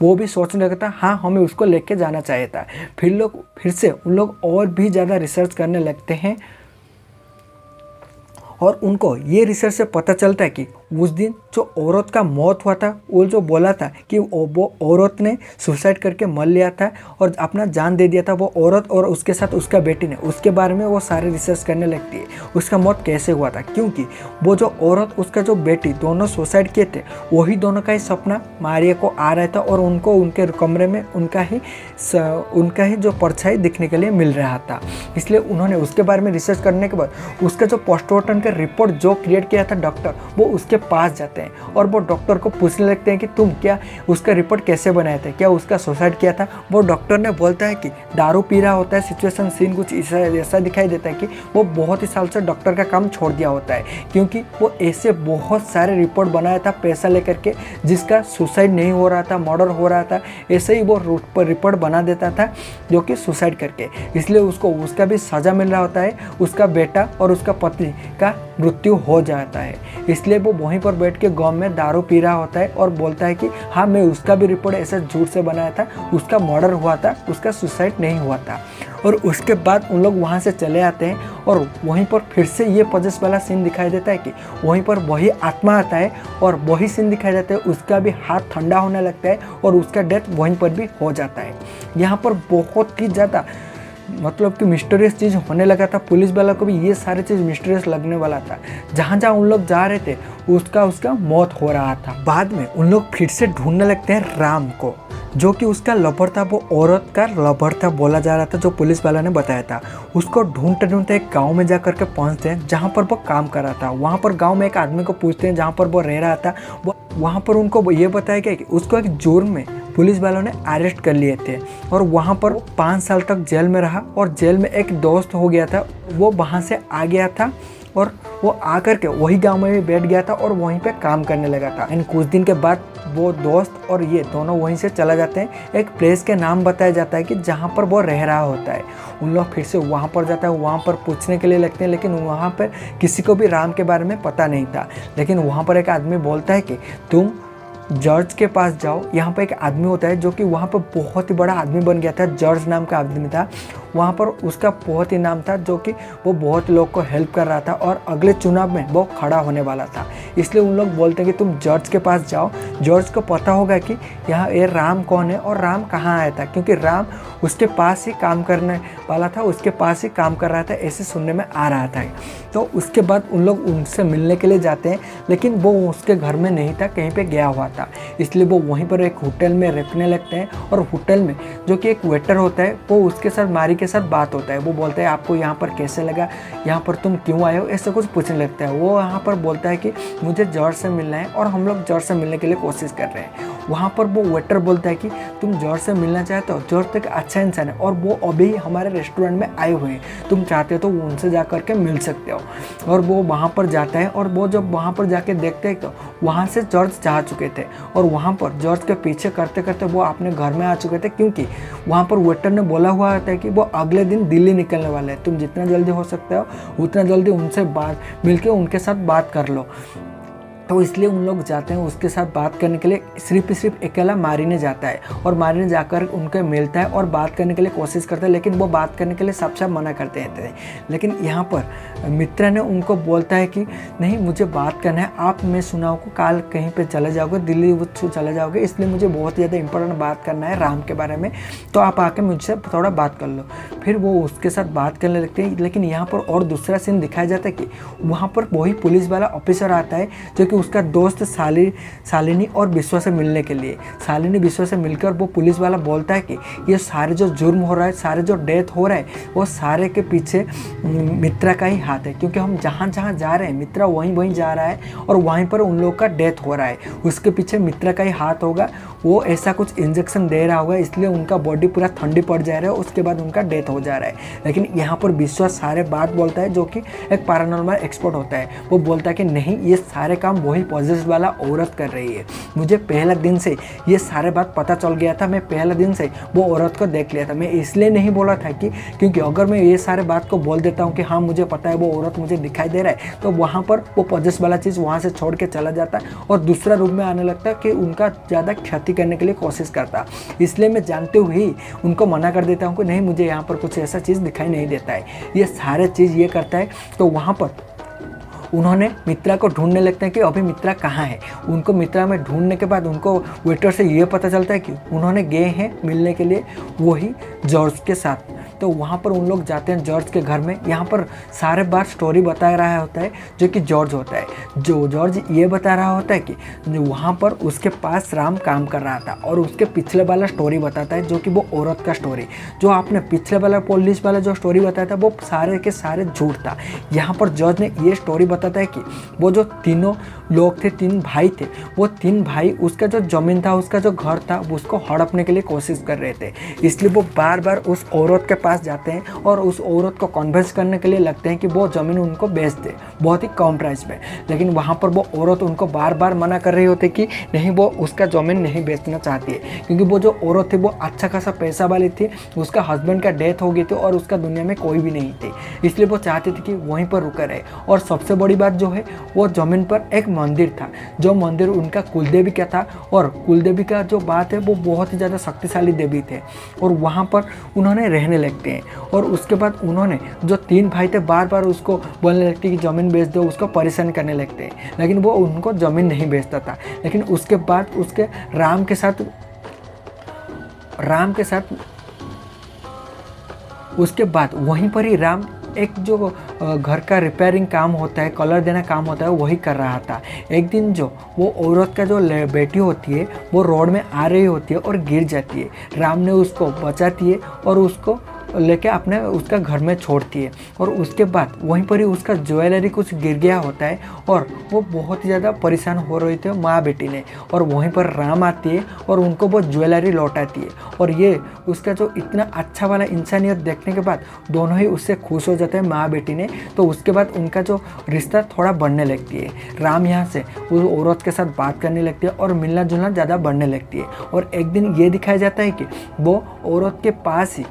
वो भी सोचने लगता हाँ हमें उसको लेके जाना चाहिए था। फिर से उन लोग और भी ज़्यादा रिसर्च करने लगते हैं और उनको ये रिसर्च से पता चलता है कि उस दिन जो औरत का मौत हुआ था, वो जो बोला था कि वो औरत ने सुसाइड करके मर लिया था और अपना जान दे दिया था, वो औरत और उसके साथ उसका बेटी ने, उसके बारे में वो सारे रिसर्च करने लगती है। उसका मौत कैसे हुआ था, क्योंकि वो जो औरत उसका जो बेटी दोनों सुसाइड किए थे, वही दोनों का ही सपना मारिया को आ रहा था और उनको उनके कमरे में उनका ही जो परछाई दिखने के लिए मिल रहा था। इसलिए उन्होंने उसके बारे में रिसर्च करने के बाद उसका जो पोस्टमार्टम का रिपोर्ट जो क्रिएट किया था डॉक्टर, वो उसके पास जाते हैं और वो डॉक्टर को पूछने लगते हैं कि तुम क्या उसका रिपोर्ट कैसे बनाए थे, क्या उसका सुसाइड किया था। वो डॉक्टर ने बोलता है कि दारू पी रहा होता है, सिचुएशन सीन कुछ ऐसा दिखाई देता है कि वो बहुत ही साल से डॉक्टर का काम छोड़ दिया होता है, क्योंकि वो ऐसे बहुत सारे रिपोर्ट बनाया था पैसा लेकर के जिसका सुसाइड नहीं हो रहा था, मर्डर हो रहा था, ऐसे ही वो रिपोर्ट बना देता था जो कि सुसाइड करके, इसलिए उसको उसका भी सज़ा मिल रहा होता है, उसका बेटा और उसका पति का मृत्यु हो जाता है। इसलिए वो वहीं पर बैठ के गाँव में दारू पी रहा होता है और बोलता है कि हाँ मैं उसका भी रिपोर्ट ऐसे झूठ से बनाया था, उसका मर्डर हुआ था, उसका सुसाइड नहीं हुआ था। और उसके बाद उन लोग वहाँ से चले आते हैं और वहीं पर फिर से ये पजेस वाला सीन दिखाई देता है कि वहीं पर वही आत्मा आता है और वही सीन दिखाई देता है, उसका भी हाथ ठंडा होने लगता है और उसका डेथ वहीं पर भी हो जाता है। यहाँ पर बहुत ही ज़्यादा मतलब कि मिस्टीरियस चीज़ होने लगा था, पुलिस वाला को भी ये सारी चीज़ मिस्टीरियस लगने वाला था। जहाँ जहाँ उन लोग जा रहे थे उसका मौत हो रहा था। बाद में उन लोग फिर से ढूंढने लगते हैं राम को, जो कि उसका लवर था, वो औरत का लवर था बोला जा रहा था, जो पुलिस वाला ने बताया था। उसको ढूंढते ढूंढते एक गांव में जा कर के पहुँचते हैं जहाँ पर वो काम कर रहा था। वहाँ पर गांव में एक आदमी को पूछते हैं जहाँ पर वो रह रहा था, वहाँ पर उनको ये बताया गया कि उसको एक जुर्म में पुलिस वालों ने अरेस्ट कर लिए थे और वहाँ पर 5 साल तक जेल में रहा और जेल में एक दोस्त हो गया था, वो वहाँ से आ गया था और वो आकर के वही गांव में भी बैठ गया था और वहीं पे काम करने लगा था। एंड कुछ दिन के बाद वो दोस्त और ये दोनों वहीं से चला जाते हैं। एक प्लेस के नाम बताया जाता है कि जहाँ पर वो रह रहा होता है। उन लोग फिर से वहाँ पर जाता है, वहाँ पर पूछने के लिए लगते हैं, लेकिन वहाँ पर किसी को भी राम के बारे में पता नहीं था। लेकिन वहाँ पर एक आदमी बोलता है कि तुम जॉर्ज के पास जाओ। यहाँ पर एक आदमी होता है जो कि वहाँ पर बहुत ही बड़ा आदमी बन गया था, जॉर्ज नाम का आदमी था। वहाँ पर उसका बहुत ही नाम था, जो कि वो बहुत लोग को हेल्प कर रहा था और अगले चुनाव में वो खड़ा होने वाला था। इसलिए उन लोग बोलते हैं कि तुम जॉर्ज के पास जाओ, जॉर्ज को पता होगा कि यहाँ ये राम कौन है और राम कहाँ आया था, क्योंकि राम उसके पास ही काम करने वाला था, उसके पास ही काम कर रहा था, ऐसे सुनने में आ रहा था। तो उसके बाद उन लोग उनसे मिलने के लिए जाते हैं, लेकिन वो उसके घर में नहीं था, कहीं पे गया हुआ था। इसलिए वो वहीं पर एक होटल में रुकने लगते हैं और होटल में जो कि एक वेटर होता है वो उसके साथ मारी के साथ बात होता है। वो बोलता है आपको यहाँ पर कैसे लगा, यहाँ पर तुम क्यों आए हो, ऐसा कुछ पूछने लगता है। वो यहाँ पर बोलता है कि मुझे जॉर्ज से मिलना है और हम लोग जॉर्ज से मिलने के लिए कोशिश कर रहे हैं। वहाँ पर वो वेटर बोलता है कि तुम जॉर्ज से मिलना चाहते हो, जॉर्ज तो एक अच्छा इंसान है और वो अभी हमारे रेस्टोरेंट में आए हुए हैं, तुम चाहते हो तो उनसे जा कर के मिल सकते हो। और वो वहाँ पर जाता है और वो जब वहाँ पर जाके देखते हैं तो वहाँ से जॉर्ज जा चुके थे और वहाँ पर जॉर्ज के पीछे करते करते वो अपने घर में आ चुके थे, क्योंकि वहाँ पर वेटर ने बोला हुआ होता है कि वो अगले दिन दिल्ली निकलने वाले हैं, तुम जितना जल्दी हो सकता हो उतना जल्दी उनसे मिलके उनके साथ बात कर लो। तो इसलिए उन लोग जाते हैं उसके साथ बात करने के लिए। सिर्फ अकेला मारीने जाता है और मारीने जाकर उनके मिलता है और बात करने के लिए कोशिश करता है, लेकिन वो बात करने के लिए सब मना करते हैं। लेकिन यहाँ पर मित्रा ने उनको बोलता है कि नहीं, मुझे बात करना है, आप मैं सुनाओ को कल कहीं पे चले जाओगे, दिल्ली चले जाओगे, इसलिए मुझे बहुत ज़्यादा इंपॉर्टेंट बात करना है राम के बारे में, तो आप आके मुझसे थोड़ा बात कर लो। फिर वो उसके साथ बात करने लगते हैं। लेकिन यहाँ पर और दूसरा सीन दिखाया जाता है कि वहाँ पर वही पुलिस वाला ऑफिसर आता है जो कि उसका दोस्त शालिनी और विश्वा से मिलने के लिए। शालिनी विश्वा से मिलकर वो पुलिस वाला बोलता है कि ये सारे जो जुर्म हो रहा है, सारे जो डेथ हो रहा है, वो सारे के पीछे मित्रा का ही हाथ है, क्योंकि हम जहाँ जहाँ जा रहे हैं मित्रा वहीं जा रहा है और वहीं पर उन लोग का डेथ हो रहा है, उसके पीछे मित्रा का ही हाथ होगा। वो ऐसा कुछ इंजेक्शन दे रहा होगा, इसलिए उनका बॉडी पूरा ठंडी पड़ जा रहा है, उसके बाद उनका डेथ हो जा रहा है। लेकिन यहाँ पर विश्वास सारे बात बोलता है, जो कि एक पैरानॉर्मल एक्सपर्ट होता है। वो बोलता है कि नहीं, ये सारे काम वही पॉजिटिव वाला औरत कर रही है, मुझे पहला दिन से ये सारे बात पता चल गया था, मैं पहला दिन से वो औरत को देख लिया था। मैं इसलिए नहीं बोला था कि क्योंकि अगर मैं ये सारे बात को बोल देता हूँ कि हाँ मुझे पता है वो औरत मुझे दिखाई दे रहा है, तो वहाँ पर वो पॉजिटिव वाला चीज़ वहाँ से छोड़ के चला जाता है और दूसरा रूप में आने लगता है कि उनका ज़्यादा क्षति करने के लिए कोशिश करता। इसलिए मैं जानते हुए ही उनको मना कर देता हूँ कि नहीं, मुझे यहाँ पर कुछ ऐसा चीज़ दिखाई नहीं देता है, ये सारे चीज़ ये करता है। तो वहाँ पर उन्होंने मित्रा को ढूंढने लगते हैं कि अभी मित्रा कहाँ है। उनको मित्रा में ढूंढने के बाद उनको वेटर से ये पता चलता है कि उन्होंने गए हैं मिलने के लिए वही जॉर्ज के साथ। तो वहाँ पर उन लोग जाते हैं जॉर्ज के घर में। यहाँ पर सारे बार स्टोरी बता रहा होता है जो कि जॉर्ज होता है। जो जॉर्ज ये बता रहा होता है कि वहाँ पर उसके पास राम काम कर रहा था और उसके पिछले वाला स्टोरी बताता है, जो कि वो औरत का स्टोरी, जो आपने पिछले वाला पुलिस वाला जो स्टोरी बताया था वो सारे के सारे झूठ था। यहाँ पर जॉर्ज ने ये स्टोरी बताता है कि वो जो तीनों लोग थे, 3 भाई थे, वो 3 भाई उसका जो ज़मीन था, उसका जो घर था, उसको हड़पने के लिए कोशिश कर रहे थे। इसलिए वो बार बार उस औरत के पास जाते हैं और उस औरत को कन्विंस करने के लिए लगते हैं कि वो ज़मीन उनको बेच दे बहुत ही कम प्राइस में। लेकिन वहाँ पर वो औरत उनको बार बार मना कर रही होती कि नहीं, वो उसका ज़मीन नहीं बेचना चाहती है, क्योंकि वो जो औरत थी वो अच्छा खासा पैसा वाली थी, उसका हस्बैंड का डेथ हो गई थी और उसका दुनिया में कोई भी नहीं थी, इसलिए वो चाहती थी कि वहीं पर रुका रहे। और सबसे बड़ी बात जो है, वो ज़मीन पर एक मंदिर था, जो मंदिर उनका कुलदेवी का था और कुलदेवी का जो बात है वो बहुत ही ज़्यादा शक्तिशाली देवी थे और वहाँ पर उन्होंने रहने लगते हैं। और उसके बाद उन्होंने जो 3 भाई थे बार बार उसको बोलने लगते कि ज़मीन बेच दो, उसको परेशान करने लगते हैं, लेकिन वो उनको ज़मीन नहीं बेचता था। लेकिन उसके बाद उसके राम के साथ उसके बाद वहीं पर ही राम एक जो घर का रिपेयरिंग काम होता है, कलर देना काम होता है, वही कर रहा था। एक दिन जो वो औरत का जो बेटी होती है वो रोड में आ रही होती है और गिर जाती है। राम ने उसको बचाती है और उसको लेके अपने उसका घर में छोड़ती है और उसके बाद वहीं पर ही उसका ज्वेलरी कुछ गिर गया होता है और वो बहुत ही ज़्यादा परेशान हो रही थी माँ बेटी ने। और वहीं पर राम आती है और उनको वो ज्वेलरी लौटाती है और ये उसका जो इतना अच्छा वाला इंसानियत देखने के बाद दोनों ही उससे खुश हो जाते हैं माँ बेटी ने। तो उसके बाद उनका जो रिश्ता थोड़ा बढ़ने लगती है। राम यहाँ से उस औरत के साथ बात करने लगती है और मिलना जुलना ज़्यादा बढ़ने लगती है। और एक दिन ये दिखाया जाता है कि वो औरत के पास ही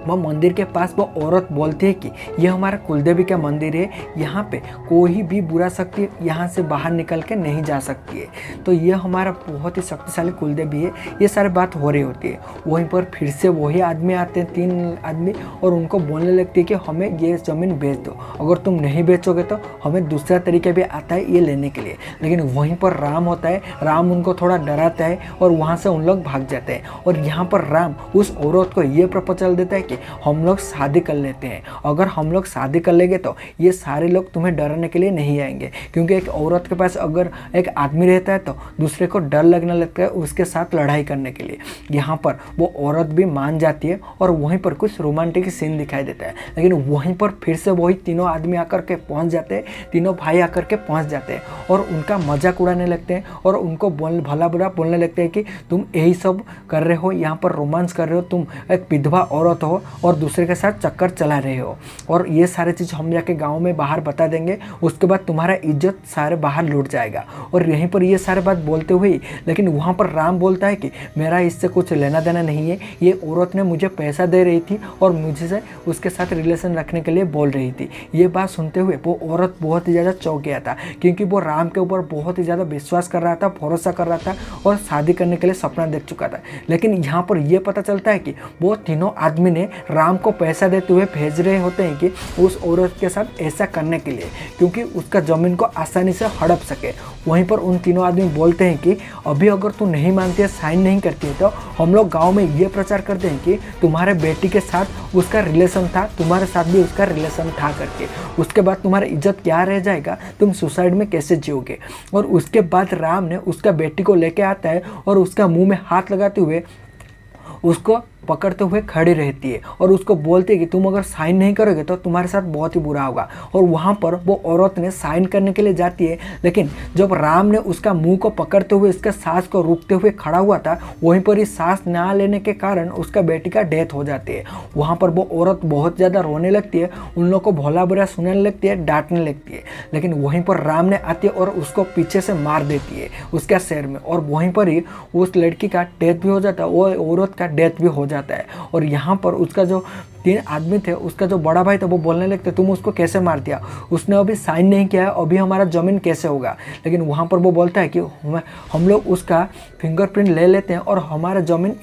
वह मंदिर के पास वो औरत बोलती है कि यह हमारा कुलदेवी का मंदिर है, यहाँ पे कोई भी बुरा शक्ति यहाँ से बाहर निकल के नहीं जा सकती है, तो यह हमारा बहुत ही शक्तिशाली कुलदेवी है। ये सारी बात हो रही होती है। वहीं पर फिर से वही आदमी आते हैं, 3 आदमी, और उनको बोलने लगती है कि हमें ये ज़मीन बेच दो, अगर तुम नहीं बेचोगे तो हमें दूसरा तरीका भी आता है ये लेने के लिए। लेकिन वहीं पर राम होता है, राम उनको थोड़ा डराता है और वहाँ से उन लोग भाग जाते हैं। और यहाँ पर राम उस औरत को ये प्रपोजल देता है कि हम लोग शादी कर लेते हैं, अगर हम लोग शादी कर लेंगे तो ये सारे लोग तुम्हें डराने के लिए नहीं आएंगे, क्योंकि एक औरत के पास अगर एक आदमी रहता है तो दूसरे को डर लगने लगता है उसके साथ लड़ाई करने के लिए। यहाँ पर वो औरत भी मान जाती है और वहीं पर कुछ रोमांटिक सीन दिखाई देता है। लेकिन वहीं पर फिर से वही तीनों आदमी आकर के पहुँच जाते हैं, तीनों भाई आकर के पहुँच जाते हैं और उनका मजाक उड़ाने लगते हैं और उनको भला बुरा बोलने लगते हैं कि तुम यही सब कर रहे हो, यहाँ पर रोमांस कर रहे हो, तुम एक विधवा औरत हो और दूसरे के साथ चक्कर चला रहे हो, और ये सारे चीज़ हम जाके गांव में बाहर बता देंगे, उसके बाद तुम्हारा इज्जत सारे बाहर लूट जाएगा। और यहीं पर ये सारे बात बोलते हुए, लेकिन वहाँ पर राम बोलता है कि मेरा इससे कुछ लेना देना नहीं है, ये औरत ने मुझे पैसा दे रही थी और मुझे उसके साथ रिलेशन रखने के लिए बोल रही थी। ये बात सुनते हुए वो औरत बहुत ही ज़्यादा चौंक गया था, क्योंकि वो राम के ऊपर बहुत ही ज़्यादा विश्वास कर रहा था, भरोसा कर रहा था और शादी करने के लिए सपना देख चुका था। लेकिन यहाँ पर यह पता चलता है कि वो तीनों आदमी ने राम को पैसा देते हुए भेज रहे होते हैं कि उस औरत के साथ ऐसा करने के लिए, क्योंकि उसका ज़मीन को आसानी से हड़प सके। वहीं पर उन तीनों आदमी बोलते हैं कि अभी अगर तू नहीं मानती है, साइन नहीं करती है, तो हम लोग गाँव में ये प्रचार करते हैं कि तुम्हारे बेटी के साथ उसका रिलेशन था, तुम्हारे साथ भी उसका रिलेशन था करके। उसके बाद तुम्हारा इज्जत क्या रह जाएगा, तुम सुसाइड में कैसे जियोगे। और उसके बाद राम ने उसका बेटी को लेके आता है और उसका मुंह में हाथ लगाते हुए उसको पकड़ते हुए खड़ी रहती है और उसको बोलती है कि तुम अगर साइन नहीं करोगे तो तुम्हारे साथ बहुत ही बुरा होगा। और वहाँ पर वो औरत ने साइन करने के लिए जाती है, लेकिन जब राम ने उसका मुंह को पकड़ते हुए उसका सांस को रोकते हुए खड़ा हुआ था, वहीं पर ही सांस ना लेने के कारण उसका बेटी का डेथ हो जाती है। वहाँ पर वो औरत बहुत ज़्यादा रोने लगती है, उन लोग को भोला बुरा सुनने लगती है, डांटने लगती है। लेकिन वहीं पर राम ने आती है और उसको पीछे से मार देती है उसके सिर में, और वहीं पर ही उस लड़की का डेथ भी हो जाता है, वो औरत का डेथ भी हो जाता है। और यहाँ पर उसका जो 3 आदमी थे, उसका जो बड़ा भाई था, वो बोलने लगते तुम उसको कैसे मार दिया, उसने अभी साइन नहीं किया है, अभी हमारा ज़मीन कैसे होगा। लेकिन वहाँ पर वो बोलता है कि हम लोग उसका फिंगरप्रिंट ले लेते हैं और हमारा ज़मीन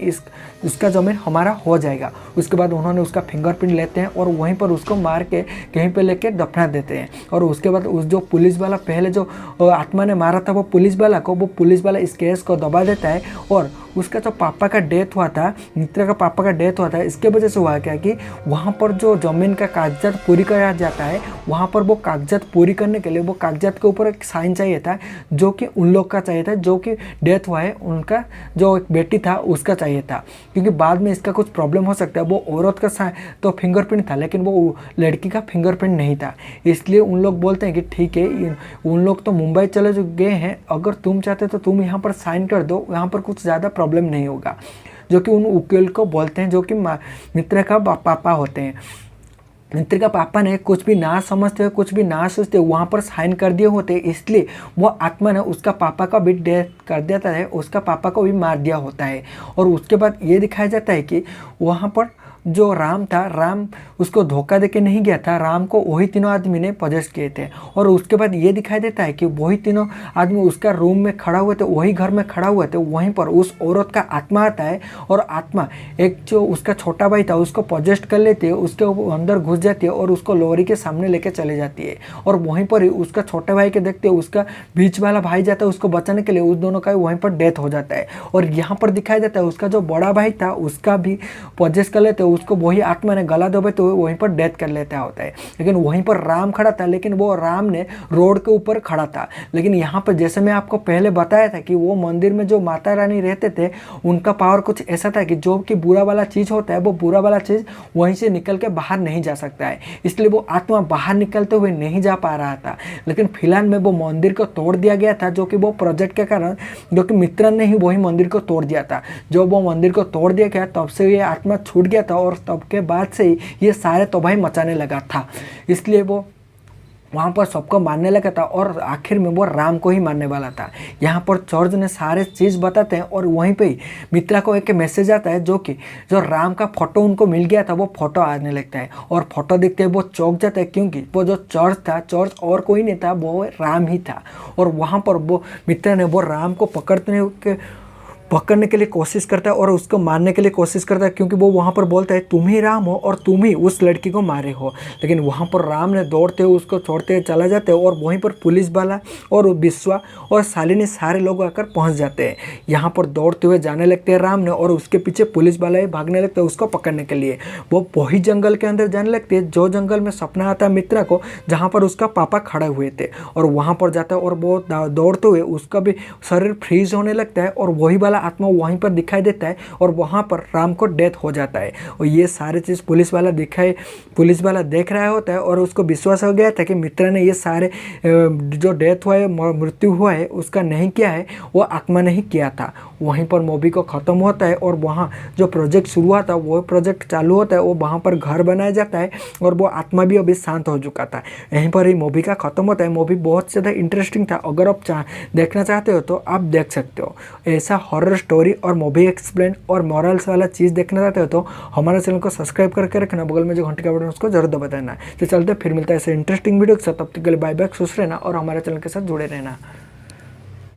उसका ज़मीन हमारा हो जाएगा। उसके बाद उन्होंने उसका फिंगरप्रिंट लेते हैं और वहीं पर उसको मार के कहीं पे लेके दफना देते हैं। और उसके बाद उस जो पुलिस वाला पहले जो आत्मा ने मारा था, वो पुलिस वाला इस केस को दबा देता है। और उसका जो पापा का डेथ हुआ था, मित्र का पापा का डेथ हुआ था, इसके वजह से हुआ क्या कि वहाँ पर जो ज़मीन का कागजात पूरी करा जाता है, वहाँ पर वो कागजात पूरी करने के लिए वो कागजात के ऊपर एक साइन चाहिए था, जो कि उन लोग का चाहिए था, जो कि डेथ हुआ है उनका जो एक बेटी था उसका चाहिए था, क्योंकि बाद में इसका कुछ प्रॉब्लम हो सकता है। वो औरत का तो फिंगरप्रिंट था, लेकिन वो लड़की का फिंगरप्रिंट नहीं था। इसलिए उन लोग बोलते हैं कि ठीक है, उन लोग तो मुंबई चले जो गए हैं, अगर तुम चाहते तो तुम यहाँ पर साइन कर दो, यहाँ पर कुछ ज़्यादा प्रॉब्लम नहीं होगा। जो कि उन वकील को बोलते हैं, जो कि मित्र का पापा होते हैं। मित्र का पापा ने कुछ भी ना समझते हुए, कुछ भी ना सोचते वहाँ पर साइन कर दिए होते, इसलिए वो आत्मा ने उसका पापा का भी डेथ कर देता है, उसका पापा को भी मार दिया होता है। और उसके बाद ये दिखाया जाता है कि वहाँ पर जो राम था, राम उसको धोखा देके नहीं गया था, राम को वही तीनों आदमी ने पजेस्ट किए थे। और उसके बाद ये दिखाई देता है कि वही तीनों आदमी उसका रूम में खड़ा हुए थे, वही घर में खड़ा हुए थे। वहीं पर उस औरत का आत्मा आता है और आत्मा एक जो उसका छोटा भाई था उसको पजेस्ट कर लेती है, उसके अंदर घुस जाती है और उसको लोरी के सामने लेके चले जाती है। और वहीं पर ही उसका छोटे भाई के देखते उसका बीच वाला भाई जाता है उसको बचाने के लिए, उस दोनों का वहीं पर डेथ हो जाता है। और यहाँ पर दिखाया जाता है उसका जो बड़ा भाई था उसका भी पजेस्ट कर लेते, उसको वही आत्मा ने गला दबे तो वहीं पर डेथ कर लेता होता है। लेकिन वहीं पर राम खड़ा था, लेकिन वो राम ने रोड के ऊपर खड़ा था। लेकिन यहाँ पर जैसे मैं आपको पहले बताया था कि वो मंदिर में जो माता रानी रहते थे, उनका पावर कुछ ऐसा था कि जो कि बुरा वाला चीज़ होता है, वो बुरा वाला चीज़ वहीं से निकल के बाहर नहीं जा सकता है, इसलिए वो आत्मा बाहर निकलते हुए नहीं जा पा रहा था। लेकिन फिलहाल में वो मंदिर को तोड़ दिया गया था, जो कि वो प्रोजेक्ट के कारण, जो कि मित्र ने ही वही मंदिर को तोड़ दिया था। जो वो मंदिर को तोड़ दिया गया तब से ये आत्मा छूट गया था और तब के बाद से ही ये सारे तबाही मचाने लगा था। इसलिए वो वहाँ पर सबको मारने लगा था और आखिर में वो राम को ही मारने वाला था। यहाँ पर जॉर्ज ने सारे चीज़ बताते हैं और वहीं पे ही मित्रा को एक मैसेज आता है जो राम का फोटो उनको मिल गया था वो फोटो आने लगता है और फोटो देखते ही वो चौंक जाता है, क्योंकि वो जो चॉर्ज था, चॉर्ज और कोई नहीं था, वो राम ही था। और वहाँ पर वो मित्रा ने वो राम को पकड़ने के लिए कोशिश करता है और उसको मारने के लिए कोशिश करता है, क्योंकि वो वहाँ पर बोलता है तुम ही राम हो और तुम ही उस लड़की को मारे हो। लेकिन वहाँ पर राम ने दौड़ते हुए उसको छोड़ते चला जाते हैं और वहीं पर पुलिस वाला और बिस्वा और शालिनी सारे लोग आकर पहुँच जाते हैं। यहाँ पर दौड़ते हुए जाने लगते हैं राम ने और उसके पीछे पुलिस वाला ही भागने लगते हैं उसको पकड़ने के लिए। वो वही जंगल के अंदर जाने लगते हैं जो जंगल में सपना आता है मित्रा को, जहाँ पर उसका पापा खड़े हुए थे। और वहाँ पर जाता है और वो दौड़ते हुए उसका भी शरीर फ्रीज होने लगता है और वही वाला आत्मा वहीं पर दिखाई देता है और वहाँ पर राम को डेथ हो जाता है। और ये सारी चीज़ पुलिस वाला देख रहा होता है और उसको विश्वास हो गया था कि मित्रा ने ये सारे जो डेथ हुआ है, मृत्यु हुआ है, उसका नहीं किया है, वो आत्मा नहीं किया था। वहीं पर मूवी को ख़त्म होता है और वहाँ जो प्रोजेक्ट शुरू हुआ था वो प्रोजेक्ट चालू होता है। वो वहाँ पर घर बनाया जाता है और वो आत्मा भी अभी शांत हो चुका था। यहीं पर ही मूवी का ख़त्म होता है। मूवी बहुत ज़्यादा इंटरेस्टिंग था। अगर आप देखना चाहते हो तो आप देख सकते हो। ऐसा हॉरर स्टोरी और मूवी एक्सप्लेन और मॉरल्स वाला चीज़ देखना चाहते हो तो हमारे चैनल को सब्सक्राइब करके रखना, बगल में जो घंटे का बटन उसको जरूर दबा देना। तो चलते फिर मिलता है ऐसे इंटरेस्टिंग वीडियो के साथ। तब तक के लिए बाय बाय, खुश रहना और हमारे चैनल के साथ जुड़े रहना।